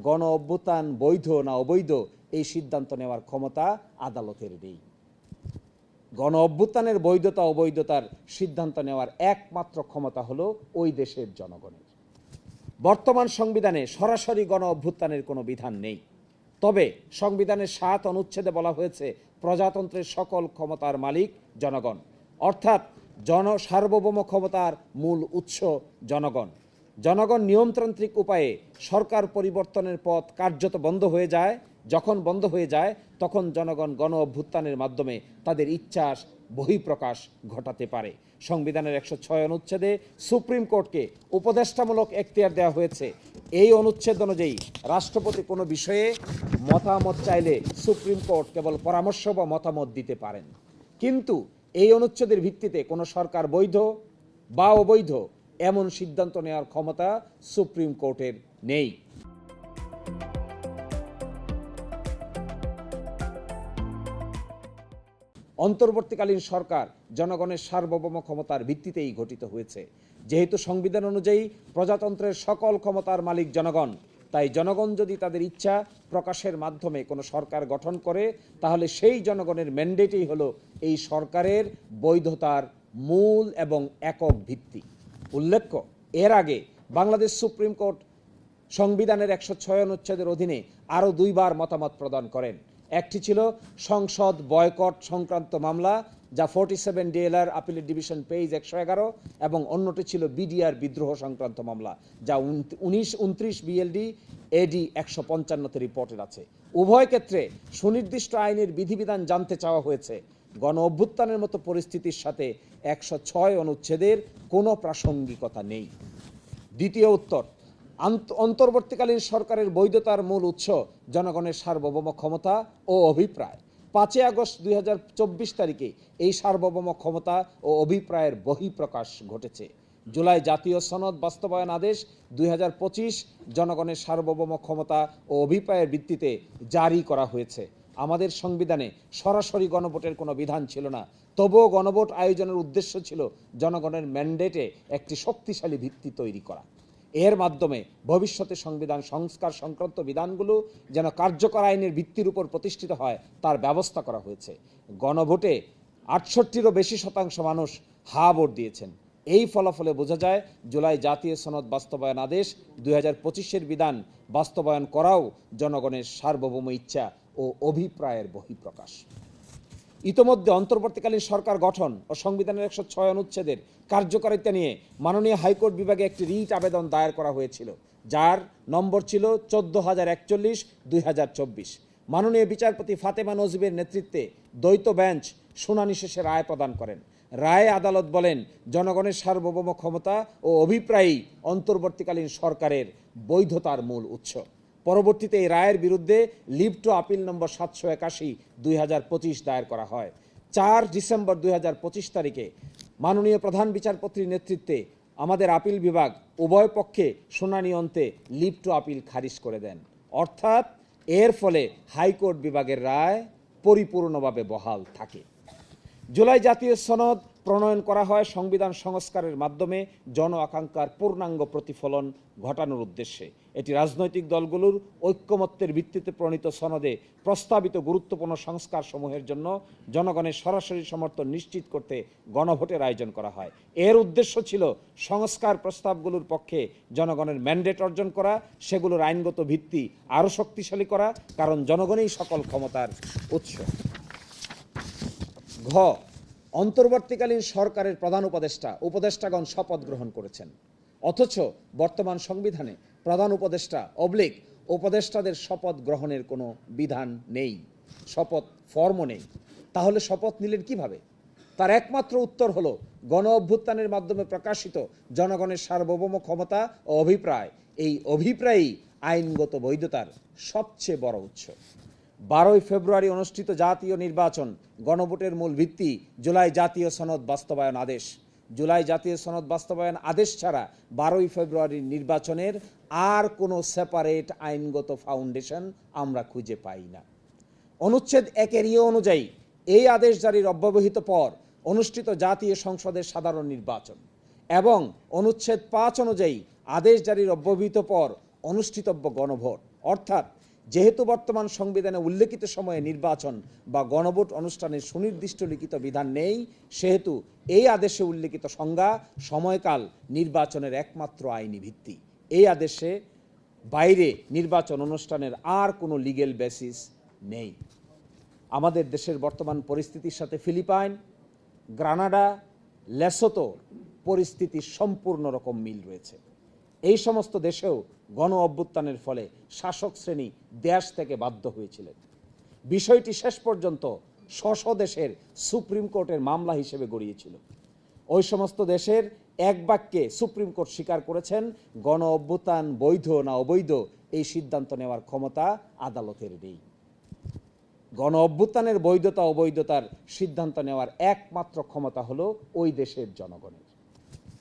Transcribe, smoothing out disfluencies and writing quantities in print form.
গণ অভ্যুত্থান বৈধ না অবৈধ এই সিদ্ধান্ত নেওয়ার ক্ষমতা আদালতের নেই। গণ অভ্যুত্থানের বৈধতা অবৈধতার সিদ্ধান্ত নেওয়ার একমাত্র ক্ষমতা হলো ওই দেশের জনগণের। বর্তমান সংবিধানে সরাসরি গণ অভ্যুত্থানের কোনো বিধান নেই, তবে সংবিধানের ৭ অনুচ্ছেদে বলা হয়েছে প্রজাতন্ত্রের সকল ক্ষমতার মালিক জনগণ, অর্থাৎ সার্বভৌম ক্ষমতার মূল উৎস জনগণ। জনগণ নিয়মতান্ত্রিক উপায়ে সরকার পরিবর্তনের পথ কার্যত বন্ধ হয়ে যায়। যখন বন্ধ হয়ে যায় তখন জনগণ গণ অভ্যুত্থানের মাধ্যমে তাদের ইচ্ছা বহিঃপ্রকাশ ঘটাতে পারে। সংবিধানের ১০৬ অনুচ্ছেদে সুপ্রিম কোর্টকে উপদেষ্টামূলক এখতিয়ার দেওয়া হয়েছে। এই অনুচ্ছেদ অনুযায়ী রাষ্ট্রপতি কোনো বিষয়ে মতামত চাইলে সুপ্রিম কোর্ট কেবল পরামর্শ বা মতামত দিতে পারেন, কিন্তু এই অনুচ্ছেদের ভিত্তিতে কোনো সরকার বৈধ বা অবৈধ এমন সিদ্ধান্ত নেওয়ার ক্ষমতা সুপ্রিম কোর্টের নেই। অন্তর্বর্তীকালীন সরকার জনগণের সার্বভৌম ক্ষমতার ভিত্তিতেই গঠিত হয়েছে। যেহেতু সংবিধান অনুযায়ী প্রজাতন্ত্রের সকল ক্ষমতার মালিক জনগণ, তাই জনগণ যদি তাদের ইচ্ছা প্রকাশের মাধ্যমে কোনো সরকার গঠন করে, তাহলে সেই জনগণের ম্যান্ডেটই হলো এই সরকারের বৈধতার মূল এবং একক ভিত্তি। উল্লেখ্য, এর আগে বাংলাদেশ সুপ্রিম কোর্ট সংবিধানের ১০৬ অনুচ্ছেদের অধীনে আরও ২ বার মতামত প্রদান করেন। একটি ছিল সংসদ বয়কট সংক্রান্ত মামলা, যা 47 DLR আপিলের ডিভিশন পেজ ১১১, এবং অন্যটি ছিল বিডিআর বিদ্রোহ সংক্রান্ত মামলা, যা 29 BLD AD ১৫৫তে রিপোর্টের আছে। উভয় ক্ষেত্রে সুনির্দিষ্ট আইনের বিধিবিধান জানতে চাওয়া হয়েছে। গণ অভ্যুত্থানের মতো পরিস্থিতির সাথে ১০৬ অনুচ্ছেদের কোনো প্রাসঙ্গিকতা নেই। দ্বিতীয় উত্তর, অন্তর্বর্তীকালীন সরকারের বৈধতার মূল উৎস জনগণের সার্বভৌম ক্ষমতা ও অভিপ্রায়। ৫ আগস্ট ২০২৪ তারিখে এই সার্বভৌম ক্ষমতা ও অভিপ্রায়ের বহিঃপ্রকাশ ঘটেছে। জুলাই জাতীয় সনদ বাস্তবায়ন আদেশ ২০২৫ জনগণের সার্বভৌম ক্ষমতা ও অভিপ্রায়ের ভিত্তিতে জারি করা হয়েছে। আমাদের সংবিধানে সরাসরি গণভোটের কোনো বিধান ছিল না, তবুও গণভোট আয়োজনের উদ্দেশ্য ছিল জনগণের ম্যান্ডেটে একটি শক্তিশালী ভিত্তি তৈরি করা। এর মাধ্যমে ভবিষ্যতে সংবিধান সংস্কার সংক্রান্ত বিধানগুলো যেন কার্যকর আইনের ভিত্তির উপর প্রতিষ্ঠিত হয় তার ব্যবস্থা করা হয়েছে। গণভোটে ৬৮-টিরও বেশি শতাংশ মানুষ হা ভোট দিয়েছেন। এই ফলাফলে বোঝা যায় জুলাই জাতীয় সনদ বাস্তবায়ন আদেশ ২০২৫-এর বিধান বাস্তবায়ন করাও জনগণের সার্বভৌম ইচ্ছা ও অভিপ্রায়ের বহিঃপ্রকাশ। ইতোমধ্যে অন্তর্বর্তীকালীন সরকার গঠন ও সংবিধানের ১০৬ অনুচ্ছেদের কার্যকারিতা নিয়ে মাননীয় হাইকোর্ট বিভাগে একটি রিট আবেদন দায়ের করা হয়েছিল, যার নম্বর ছিল ১৪,০৪১/২০২৪। মাননীয় বিচারপতি ফাতেমা নজিবের নেতৃত্বে দ্বৈত বেঞ্চ শুনানি শেষে রায় প্রদান করেন। রায়ে আদালত বলেন, জনগণের সার্বভৌম ক্ষমতা ও অভিপ্রায়ই অন্তর্বর্তীকালীন সরকারের বৈধতার মূল উৎস। পরবর্তীতে এই রায়ের বিরুদ্ধে লিভ টু আপিল নম্বর ৭৮১/২০২৫ দায়ের করা হয়। ৪ ডিসেম্বর ২০২৫ তারিখে মাননীয় প্রধান বিচারপতির নেতৃত্বে আমাদের আপিল বিভাগ উভয় পক্ষে শুনানি অন্তে লিভ টু আপিল খারিজ করে দেন। অর্থাৎ এর ফলে হাইকোর্ট বিভাগের রায় পরিপূর্ণভাবে বহাল থাকে। জুলাই জাতীয় সনদ প্রণয়ন করা হয় সংবিধান সংস্কারের মাধ্যমে জন আকাঙ্ক্ষার পূর্ণাঙ্গ প্রতিফলন ঘটানোর উদ্দেশ্যে। এটি রাজনৈতিক দলগুলোর ঐক্যমত্যের ভিত্তিতে প্রণীত সনদে প্রস্তাবিত গুরুত্বপূর্ণ সংস্কার সমূহের জন্য জনগণের সরাসরি সমর্থন নিশ্চিত করতে গণভোটের আয়োজন করা হয়। এর উদ্দেশ্য ছিল সংস্কার প্রস্তাবগুলোর পক্ষে জনগণের ম্যান্ডেট অর্জন করা, সেগুলোর আইনগত ভিত্তি আরও শক্তিশালী করা, কারণ জনগণই সকল ক্ষমতার উৎস। ঘ, অন্তর্বর্তীকালীন সরকারের প্রধান উপদেষ্টাগণ শপথ গ্রহণ করেছেন, অথচ বর্তমান সংবিধানে প্রধান উপদেষ্টা উপদেষ্টাদের শপথ গ্রহণের কোনো বিধান নেই, শপথ ফর্মও নেই। তাহলে শপথ নিলেন কিভাবে? তার একমাত্র উত্তর হলো গণ অভ্যুত্থানের মাধ্যমে প্রকাশিত জনগণের সার্বভৌম ক্ষমতা ও অভিপ্রায়। এই অভিপ্রায়ই আইনগত বৈধতার সবচেয়ে বড় উৎস। 12 ফেব্রুয়ারি অনুষ্ঠিত জাতীয় নির্বাচন গণভোটের মূল ভিত্তি জুলাই জাতীয় সনদ বাস্তবায়ন আদেশ। জুলাই জাতীয় সনদ বাস্তবায়ন আদেশ ছাড়া 12 ফেব্রুয়ারির নির্বাচনের আর কোনো সেপারেট আইনগত ফাউন্ডেশন আমরা খুঁজে পাই না। অনুচ্ছেদ 1 অনুযায়ী এই আদেশ জারির অব্যবহিত পর অনুষ্ঠিত জাতীয় সংসদের সাধারণ নির্বাচন এবং অনুচ্ছেদ 5 অনুযায়ী আদেশ জারির অব্যবহিত পর অনুষ্ঠিতব্য গণভোট, অর্থাৎ যেহেতু বর্তমান সংবিধানে উল্লেখিত সময়ে নির্বাচন বা গণভোট অনুষ্ঠানের সুনির্দিষ্ট লিখিত বিধান নেই, সেহেতু এই আদেশে উল্লেখিত সংজ্ঞা সময়কাল নির্বাচনের একমাত্র আইনি ভিত্তি। এই আদেশে বাইরে নির্বাচন অনুষ্ঠানের আর কোনো লিগ্যাল বেসিস নেই। আমাদের দেশের বর্তমান পরিস্থিতির সাথে ফিলিপাইন, গ্রানাডা, লেসোতো পরিস্থিতির সম্পূর্ণ রকম মিল রয়েছে। এই সমস্ত দেশেও গণ অভ্যুত্থানের ফলে শাসক শ্রেণী দেশ থেকে বাধ্য হয়েছিলেন। বিষয়টি শেষ পর্যন্ত স্ব দেশের সুপ্রিম কোর্টের মামলা হিসেবে গড়িয়েছিল। ওই সমস্ত দেশের এক বাক্যে সুপ্রিম কোর্ট স্বীকার করেছেন গণ অভ্যুত্থান বৈধ না অবৈধ এই সিদ্ধান্ত নেওয়ার ক্ষমতা আদালতের নেই। গণ অভ্যুত্থানের বৈধতা অবৈধতার সিদ্ধান্ত নেওয়ার একমাত্র ক্ষমতা হলো ওই দেশের জনগণের।